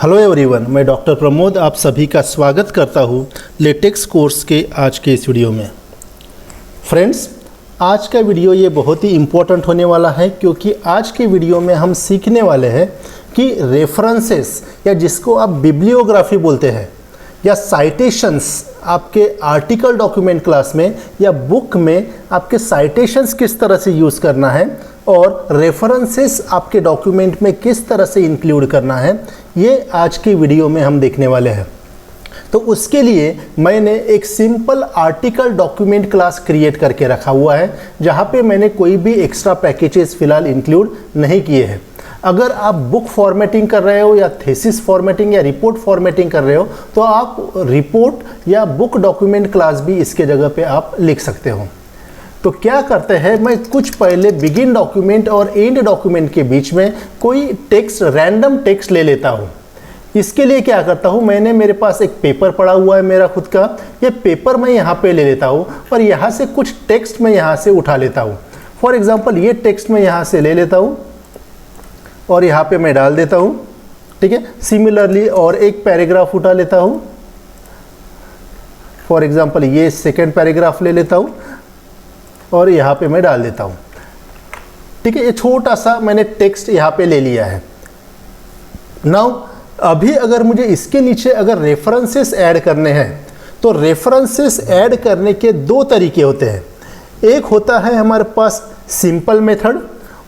Hello everyone, मैं doctor Pramod आप सभी का स्वागत करता हूँ लेटेक्स कोर्स के आज के इस वीडियो में। फ्रेंड्स, आज का वीडियो ये बहुत ही इम्पोर्टेंट होने वाला है क्योंकि आज के वीडियो में हम सीखने वाले हैं कि रेफरेंसेस या जिसको आप बिब्लियोग्राफी बोलते हैं या साइटेशंस आपके आर्टिकल डॉक्यूमेंट क्लास में या बुक में आपके साइटेशंस किस तरह से यूज़ करना है और रेफरेंसेस आपके डॉक्यूमेंट में किस तरह से इंक्लूड करना है, ये आज की वीडियो में हम देखने वाले हैं। तो उसके लिए मैंने एक simple article document class create करके रखा हुआ है जहाँ पे मैंने कोई भी एक्स्ट्रा पैकेजेस फ़िलहाल इंक्लूड नहीं किए हैं। अगर आप बुक फॉर्मेटिंग कर रहे हो या थीसिस फॉर्मेटिंग या रिपोर्ट फॉर्मेटिंग कर रहे हो तो आप रिपोर्ट या बुक डॉक्यूमेंट क्लास भी इसके जगह पे आप लिख सकते हो। तो क्या करते हैं, मैं कुछ पहले बिगिन डॉक्यूमेंट और एंड डॉक्यूमेंट के बीच में कोई टेक्स्ट, रैंडम टेक्स्ट ले लेता हूँ। इसके लिए क्या करता हूँ, मैंने मेरे पास एक पेपर पड़ा हुआ है मेरा खुद का, ये पेपर मैं यहाँ पे ले लेता हूँ और यहाँ से कुछ टेक्स्ट मैं यहाँ से उठा लेता हूँ। फॉर एग्जाम्पल ये टेक्स्ट मैं यहाँ से ले लेता हूँ और यहाँ पे मैं डाल देता हूँ, ठीक है। सिमिलरली और एक पैराग्राफ उठा लेता हूँ, फॉर एग्जाम्पल ये सेकेंड पैराग्राफ ले लेता हूँ और यहाँ पे मैं डाल देता हूँ, ठीक है। ये छोटा सा मैंने टेक्स्ट यहाँ पे ले लिया है। नाउ अभी अगर मुझे इसके नीचे अगर रेफरेंसेस ऐड करने हैं तो रेफरेंसेस ऐड करने के दो तरीके होते हैं। एक होता है हमारे पास सिंपल मेथड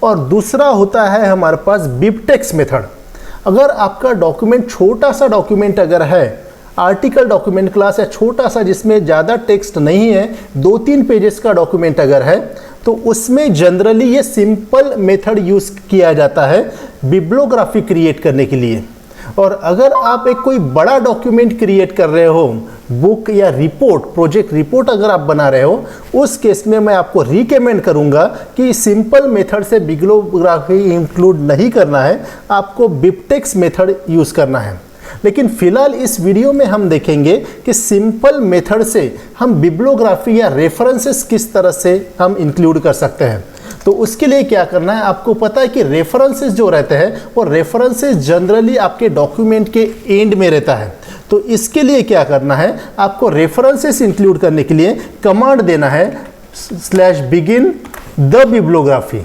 और दूसरा होता है हमारे पास बिबटेक्स मेथड। अगर आपका डॉक्यूमेंट छोटा सा डॉक्यूमेंट अगर है, आर्टिकल डॉक्यूमेंट क्लास या छोटा सा जिसमें ज़्यादा टेक्स्ट नहीं है, 2-3 पेजेस का डॉक्यूमेंट अगर है, तो उसमें जनरली ये सिंपल मेथड यूज़ किया जाता है बिब्लियोग्राफी क्रिएट करने के लिए। और अगर आप एक कोई बड़ा डॉक्यूमेंट क्रिएट कर रहे हो, बुक या रिपोर्ट, प्रोजेक्ट रिपोर्ट अगर आप बना रहे हो, उस केस में मैं आपको रिकमेंड करूंगा कि सिंपल मेथड से बिब्लियोग्राफी इंक्लूड नहीं करना है, आपको बिबटेक्स मेथड यूज़ करना है। लेकिन फिलहाल इस वीडियो में हम देखेंगे कि सिंपल मेथड से हम बिब्लियोग्राफी या रेफरेंसेस किस तरह से हम इंक्लूड कर सकते हैं। तो उसके लिए क्या करना है, आपको पता है कि रेफरेंसेस जो रहते हैं वो रेफरेंसेस जनरली आपके डॉक्यूमेंट के एंड में रहता है। तो इसके लिए क्या करना है, आपको रेफरेंसेस इंक्लूड करने के लिए कमांड देना है /begin द बिब्लियोग्राफी।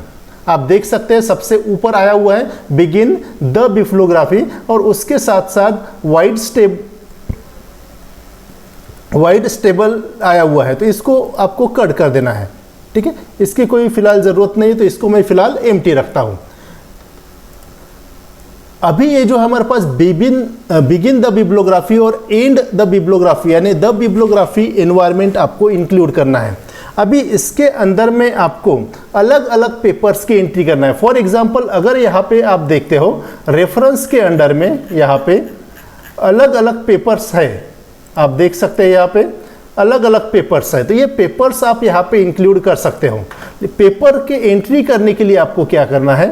आप देख सकते हैं सबसे ऊपर आया हुआ है बिगिन द बिब्लियोग्राफी और उसके साथ साथ वाइड स्टेबल आया हुआ है। तो इसको आपको कट कर देना है, ठीक है। इसकी कोई फिलहाल ज़रूरत नहीं, तो इसको मैं फिलहाल एम्प्टी रखता हूँ। अभी ये जो हमारे पास बिगिन द बिब्लियोग्राफी और एंड द बिब्लियोग्राफी यानी द बिब्लियोग्राफी एनवायरनमेंट आपको इंक्लूड करना है। अभी इसके अंदर में आपको अलग अलग पेपर्स की एंट्री करना है। फॉर एग्जांपल अगर यहाँ पे आप देखते हो रेफरेंस के अंडर में यहाँ पे अलग अलग पेपर्स है, आप देख सकते हैं यहाँ पे अलग अलग पेपर्स है। तो ये पेपर्स आप यहाँ पे इंक्लूड कर सकते हो। पेपर के एंट्री करने के लिए आपको क्या करना है,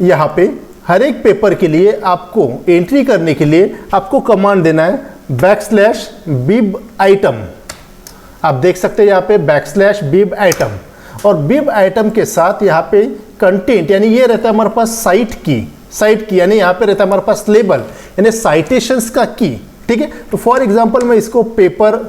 यहाँ पे हर एक पेपर के लिए आपको एंट्री करने के लिए आपको कमांड देना है \bib item। आप देख सकते हैं यहाँ पे \bib item और बिब आइटम के साथ यहाँ पे कंटेंट यानी ये रहता है हमारे पास साइट की यानी यहाँ पे रहता है हमारे पास लेबल यानी साइटेशंस का की, ठीक है। तो फॉर एग्जांपल मैं इसको पेपर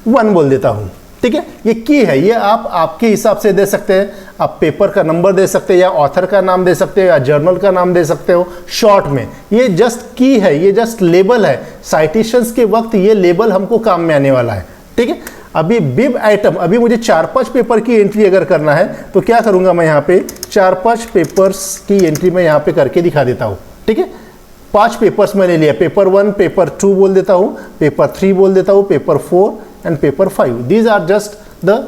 1 बोल देता हूँ, ठीक है। ये की है, ये आप आपके हिसाब से दे सकते हैं। आप पेपर का नंबर दे सकते हैं या ऑथर का नाम दे सकते हो या जर्नल का नाम दे सकते हो शॉर्ट में। ये जस्ट की है, ये जस्ट लेबल है। साइटेशंस के वक्त ये लेबल हमको काम में आने वाला है, ठीक है। अभी बिब आइटम, अभी मुझे 4-5 पेपर की एंट्री अगर करना है तो क्या करूँगा, मैं यहाँ पे 4-5 पेपर्स की एंट्री मैं यहाँ पे करके दिखा देता हूँ, ठीक है। 5 पेपर्स मैंने लिया, पेपर 1, पेपर 2 बोल देता हूँ, पेपर 3 बोल देता हूँ, paper 4 and paper 5। These are just the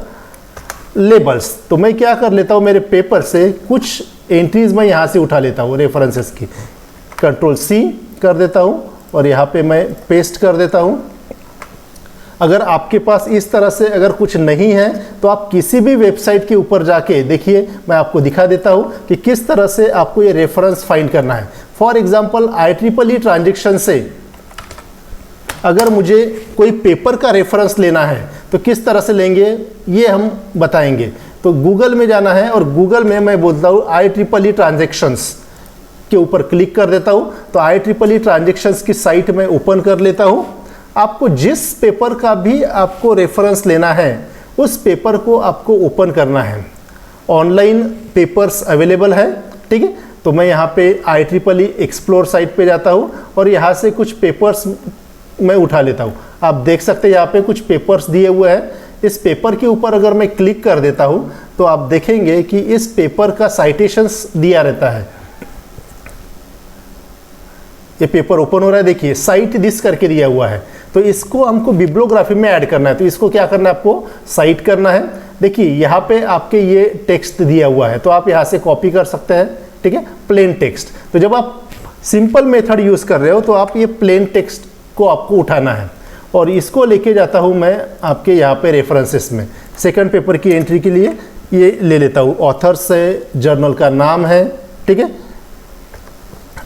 labels. तो मैं क्या कर लेता हूँ, मेरे पेपर से कुछ एंट्रीज मैं यहाँ से उठा लेता हूँ रेफरेंसेस की, Ctrl+C कर देता हूँ और यहाँ पे मैं पेस्ट कर देता हूँ। अगर आपके पास इस तरह से अगर कुछ नहीं है तो आप किसी भी वेबसाइट के ऊपर जाके देखिए, मैं आपको दिखा देता हूँ कि किस तरह से आपको ये रेफरेंस फाइंड करना है। फॉर एग्जांपल IEEE ट्रांजैक्शन से अगर मुझे कोई पेपर का रेफरेंस लेना है तो किस तरह से लेंगे ये हम बताएंगे। तो गूगल में जाना है और गूगल में मैं बोलता हूँ IEEE ट्रांजेक्शंस के ऊपर क्लिक कर देता हूँ। तो IEEE ट्रांजेक्शंस की साइट में ओपन कर लेता हूँ। आपको जिस पेपर का भी आपको रेफरेंस लेना है उस पेपर को आपको ओपन करना है। ऑनलाइन पेपर्स अवेलेबल है, ठीक है। तो मैं यहाँ पे IEEE एक्सप्लोर साइट पे जाता हूँ और यहाँ से कुछ पेपर्स मैं उठा लेता हूँ। आप देख सकते हैं यहाँ पे कुछ पेपर्स दिए हुए हैं। इस पेपर के ऊपर अगर मैं क्लिक कर देता हूँ तो आप देखेंगे कि इस पेपर का साइटेशंस दिया रहता है। ये पेपर ओपन हो रहा है, देखिए साइट दिस करके दिया हुआ है। तो इसको हमको बिब्लियोग्राफी में ऐड करना है। तो इसको क्या करना है, आपको साइट करना है। देखिए यहाँ पे आपके ये टेक्स्ट दिया हुआ है, तो आप यहाँ से कॉपी कर सकते हैं, ठीक है, प्लेन टेक्स्ट। तो जब आप सिंपल मेथड यूज़ कर रहे हो तो आप ये प्लेन टेक्स्ट को आपको उठाना है और इसको लेके जाता हूँ मैं आपके यहाँ पे रेफरेंसेस में। सेकंड पेपर की एंट्री के लिए ये ले लेता हूँ, ऑथर्स है, जर्नल का नाम है, ठीक है।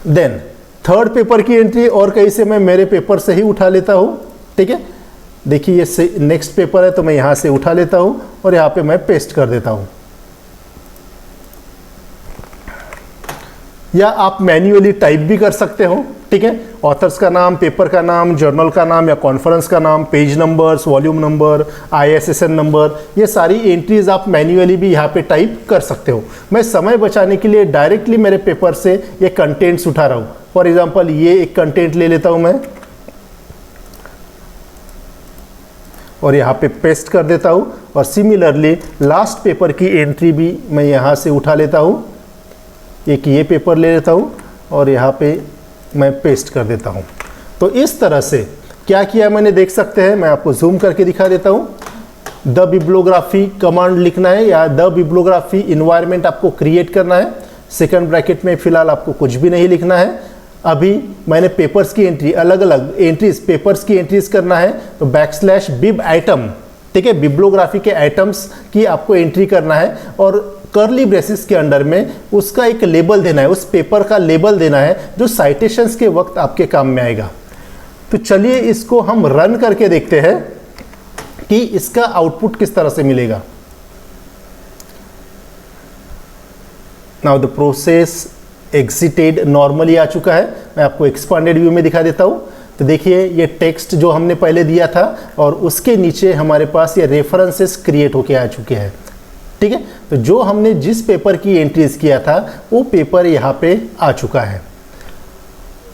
देन थर्ड पेपर की एंट्री और कहीं से मैं मेरे पेपर से ही उठा लेता हूँ, ठीक है। देखिए ये नेक्स्ट पेपर है तो मैं यहाँ से उठा लेता हूँ और यहाँ पे मैं पेस्ट कर देता हूँ। या आप मैन्युअली टाइप भी कर सकते हो, ठीक है। ऑथर्स का नाम, पेपर का नाम, जर्नल का नाम या कॉन्फ्रेंस का नाम, page numbers, volume number, ISSN number, ये सारी एंट्रीज आप मैन्युअली भी यहाँ पे टाइप कर सकते हो। मैं समय बचाने के लिए डायरेक्टली मेरे पेपर से ये कंटेंट्स उठा रहा हूँ। फॉर एग्जांपल ये एक कंटेंट ले लेता हूँ मैं और यहाँ पे पेस्ट कर देता हूँ और सिमिलरली लास्ट पेपर की एंट्री भी मैं यहाँ से उठा लेता हूँ। एक ये पेपर ले लेता हूँ और यहाँ पे मैं पेस्ट कर देता हूँ। तो इस तरह से क्या किया मैंने, देख सकते हैं। मैं आपको जूम करके दिखा देता हूँ। द बिब्लियोग्राफी कमांड लिखना है या द बिब्लियोग्राफी इन्वायरमेंट आपको क्रिएट करना है। सेकंड ब्रैकेट में फिलहाल आपको कुछ भी नहीं लिखना है। अभी मैंने पेपर्स की एंट्री, अलग अलग एंट्रीज, पेपर्स की एंट्रीज करना है तो /bib आइटम, ठीक है, बिब्लियोग्राफी के आइटम्स की आपको एंट्री करना है और कर्ली ब्रेसेस के अंडर में उसका एक लेबल देना है, उस पेपर का लेबल देना है जो साइटेशंस के वक्त आपके काम में आएगा। तो चलिए इसको हम रन करके देखते हैं कि इसका आउटपुट किस तरह से मिलेगा। Now the process exited normally आ चुका है। मैं आपको एक्सपांडेड व्यू में दिखा देता हूं। तो देखिए ये टेक्स्ट जो हमने पहले दिया था और उसके नीचे हमारे पास ये रेफरेंसेस क्रिएट होके आ चुके हैं, ठीक है। तो जो हमने जिस पेपर की एंट्रीज किया था वो पेपर यहाँ पे आ चुका है।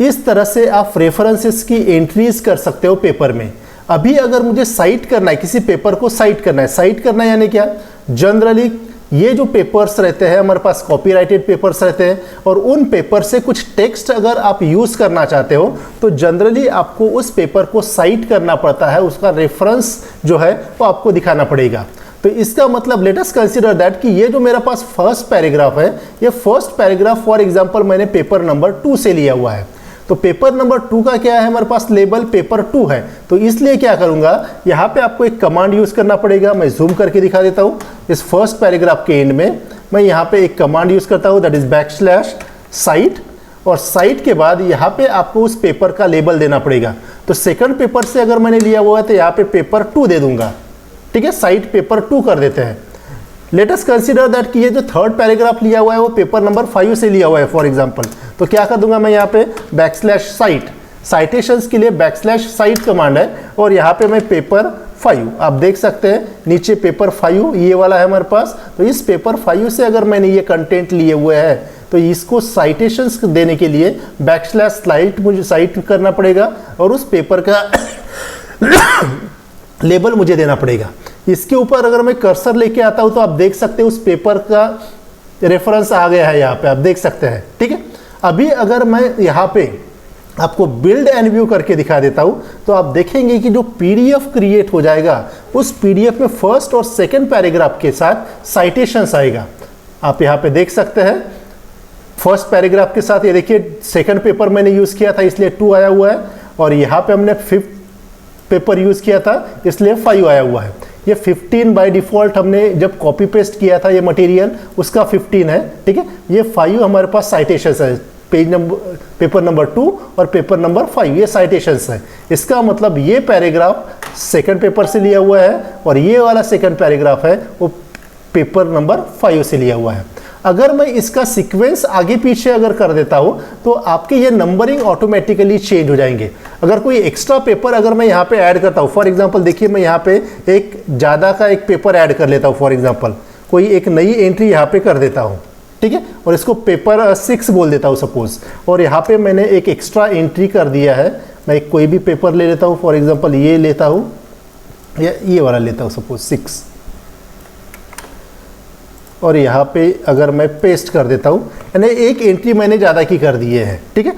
इस तरह से आप रेफरेंसेस की एंट्रीज कर सकते हो पेपर में। अभी अगर मुझे साइट करना है, किसी पेपर को साइट करना है, साइट करना है यानी क्या, जनरली ये जो पेपर्स रहते हैं हमारे पास कॉपीराइटेड पेपर्स रहते हैं और उन पेपर से कुछ टेक्स्ट अगर आप यूज़ करना चाहते हो तो जनरली आपको उस पेपर को साइट करना पड़ता है, उसका रेफरेंस जो है वो आपको दिखाना पड़ेगा। तो इसका मतलब लेट अस कंसीडर दैट कि ये जो मेरा पास फर्स्ट पैराग्राफ है, ये फर्स्ट पैराग्राफ फॉर एग्जांपल मैंने पेपर नंबर 2 से लिया हुआ है। तो पेपर नंबर 2 का क्या है, हमारे पास लेबल पेपर 2 है। तो इसलिए क्या करूंगा, यहाँ पे आपको एक कमांड यूज करना पड़ेगा। मैं जूम करके दिखा देता हूँ। इस फर्स्ट पैराग्राफ के एंड में मैं यहाँ पे एक कमांड यूज करता हूँ, दैट इज /साइट, और साइट के बाद यहाँ पे आपको उस पेपर का लेबल देना पड़ेगा। तो सेकंड पेपर से अगर मैंने लिया हुआ है तो यहाँ पे पेपर 2 दे दूंगा, ठीक है, साइट पेपर 2 कर देते हैं। लेट अस कंसीडर दैट कि ये जो थर्ड पैराग्राफ लिया हुआ है वो पेपर नंबर 5 से लिया हुआ है फॉर एग्जांपल। तो क्या कर दूंगा मैं यहाँ पे /साइट, साइटेशंस के लिए /साइट कमांड है और यहाँ पे मैं पेपर 5, आप देख सकते हैं नीचे पेपर 5 ये वाला है हमारे पास। तो इस पेपर 5 से अगर मैंने ये कंटेंट लिए हुए हैं तो इसको साइटेशंस देने के लिए /साइट मुझे साइट करना पड़ेगा और उस पेपर का लेबल मुझे देना पड़ेगा। इसके ऊपर अगर मैं कर्सर लेके आता हूं तो आप देख सकते हैं उस पेपर का रेफरेंस आ गया है, यहाँ पे आप देख सकते हैं, ठीक है। अभी अगर मैं यहाँ पे आपको बिल्ड एंड व्यू करके दिखा देता हूं तो आप देखेंगे कि जो PDF क्रिएट हो जाएगा उस PDF में फर्स्ट और सेकंड पैराग्राफ के साथ साइटेशंस आएगा। आप यहाँ पे देख सकते हैं फर्स्ट पैराग्राफ के साथ, ये देखिए सेकंड पेपर मैंने यूज किया था इसलिए 2 आया हुआ है और यहाँ पे हमने 5th पेपर यूज किया था इसलिए 5 आया हुआ है। ये 15 बाय डिफॉल्ट हमने जब कॉपी पेस्ट किया था ये मटेरियल उसका 15 है, ठीक है। ये 5 हमारे पास साइटेशंस है, पेपर नंबर 2 और पेपर नंबर 5 ये साइटेशंस है। इसका मतलब ये पैराग्राफ सेकंड पेपर से लिया हुआ है और ये वाला सेकंड पैराग्राफ है वो पेपर नंबर 5 से लिया हुआ है। अगर मैं इसका सीक्वेंस आगे पीछे अगर कर देता हूँ तो आपके ये नंबरिंग ऑटोमेटिकली चेंज हो जाएंगे। अगर कोई एक्स्ट्रा पेपर अगर मैं यहाँ पे ऐड करता हूँ, फॉर एग्जांपल देखिए मैं यहाँ पे एक ज़्यादा का एक पेपर ऐड कर लेता हूँ, फॉर एग्जांपल कोई एक नई एंट्री यहाँ पे कर देता हूँ, ठीक है, और इसको पेपर 6 बोल देता हूँ सपोज, और यहाँ पे मैंने एक एक्स्ट्रा एंट्री कर दिया है। मैं एक कोई भी पेपर ले लेता हूँ, फॉर एग्जांपल ये लेता हूँ या ये वाला लेता हूँ सपोज 6, और यहाँ पे अगर मैं पेस्ट कर देता हूँ, यानी एक एंट्री मैंने ज़्यादा की कर दी है, ठीक है।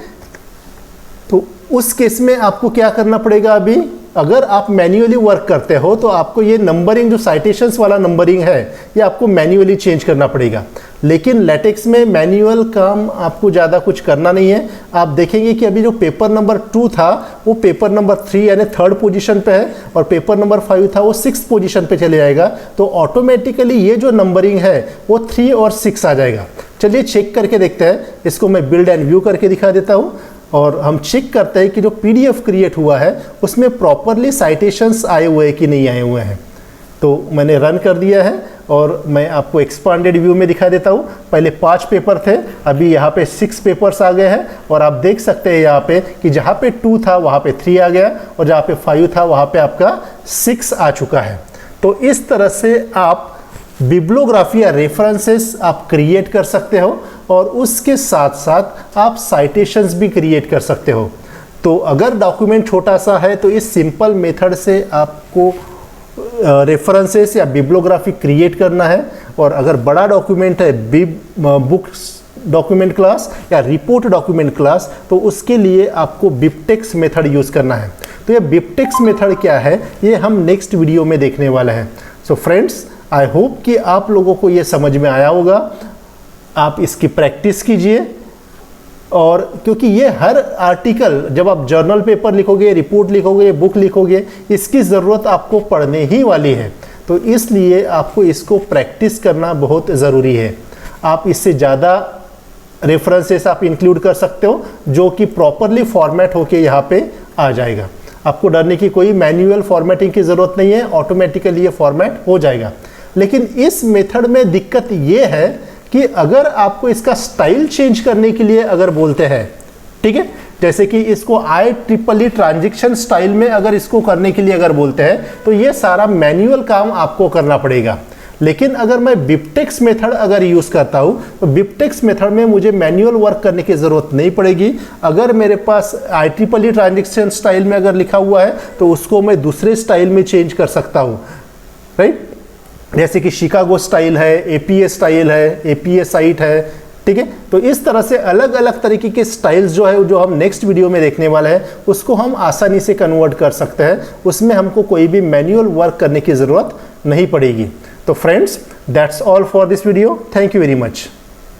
तो उस केस में आपको क्या करना पड़ेगा, अभी अगर आप मैन्युअली वर्क करते हो तो आपको ये नंबरिंग जो साइटेशंस वाला नंबरिंग है ये आपको मैन्युअली चेंज करना पड़ेगा। लेकिन लेटेक्स में मैन्युअल काम आपको ज़्यादा कुछ करना नहीं है। आप देखेंगे कि अभी जो पेपर नंबर 2 था वो पेपर नंबर 3 यानी 3rd पोजीशन पे है, और पेपर नंबर 5 था वो 6th पोजीशन पे चले जाएगा। तो ऑटोमेटिकली ये जो नंबरिंग है वो 3 और 6 आ जाएगा। चलिए चेक करके देखते हैं। इसको मैं बिल्ड एंड व्यू करके दिखा देता हूँ और हम चेक करते हैं कि जो PDF क्रिएट हुआ है उसमें प्रॉपरली साइटेशंस आए हुए हैं कि नहीं आए हुए हैं। तो मैंने रन कर दिया है और मैं आपको एक्सपांडेड व्यू में दिखा देता हूँ। पहले 5 पेपर थे, अभी यहाँ पे 6 पेपर्स आ गए हैं, और आप देख सकते हैं यहाँ पे कि जहाँ पे 2 था वहाँ पे 3 आ गया, और जहाँ पे 5 था वहाँ पे आपका 6 आ चुका है। तो इस तरह से आप बिब्लियोग्राफी या रेफरेंसेस आप क्रिएट कर सकते हो, और उसके साथ साथ आप साइटेशंस भी क्रिएट कर सकते हो। तो अगर डॉक्यूमेंट छोटा सा है तो इस सिंपल मेथड से आपको रेफरेंसेस या बिब्लियोग्राफी क्रिएट करना है, और अगर बड़ा डॉक्यूमेंट है बुक्स डॉक्यूमेंट क्लास या रिपोर्ट डॉक्यूमेंट क्लास, तो उसके लिए आपको बिबटेक्स मेथड यूज़ करना है। तो ये बिबटेक्स मेथड क्या है ये हम नेक्स्ट वीडियो में देखने वाले हैं। सो फ्रेंड्स, आई होप कि आप लोगों को ये समझ में आया होगा। आप इसकी प्रैक्टिस कीजिए, और क्योंकि ये हर आर्टिकल जब आप जर्नल पेपर लिखोगे, रिपोर्ट लिखोगे, बुक लिखोगे, इसकी ज़रूरत आपको पढ़ने ही वाली है। तो इसलिए आपको इसको प्रैक्टिस करना बहुत ज़रूरी है। आप इससे ज़्यादा रेफरेंसेस आप इंक्लूड कर सकते हो जो कि प्रॉपरली फॉर्मेट होके यहाँ पे आ जाएगा। आपको डरने की कोई मैन्युअल फॉर्मेटिंग की ज़रूरत नहीं है, ऑटोमेटिकली ये फॉर्मेट हो जाएगा। लेकिन इस मेथड में दिक्कत ये है कि अगर आपको इसका स्टाइल चेंज करने के लिए अगर बोलते हैं, ठीक है, जैसे कि इसको IEEE ट्रांजैक्शन स्टाइल में अगर इसको करने के लिए अगर बोलते हैं तो ये सारा मैन्युअल काम आपको करना पड़ेगा। लेकिन अगर मैं बिबटेक्स मेथड अगर यूज़ करता हूँ तो बिबटेक्स मेथड में मुझे मैन्युअल वर्क करने की ज़रूरत नहीं पड़ेगी। अगर मेरे पास IEEE ट्रांजैक्शन स्टाइल में अगर लिखा हुआ है तो उसको मैं दूसरे स्टाइल में चेंज कर सकता हूँ, राइट। जैसे कि शिकागो स्टाइल है, APA स्टाइल है, APA साइट है, ठीक है। तो इस तरह से अलग अलग तरीके के स्टाइल्स जो है जो हम नेक्स्ट वीडियो में देखने वाले हैं उसको हम आसानी से कन्वर्ट कर सकते हैं। उसमें हमको कोई भी मैन्युअल वर्क करने की ज़रूरत नहीं पड़ेगी। तो friends, that's all for this video. Thank you very much.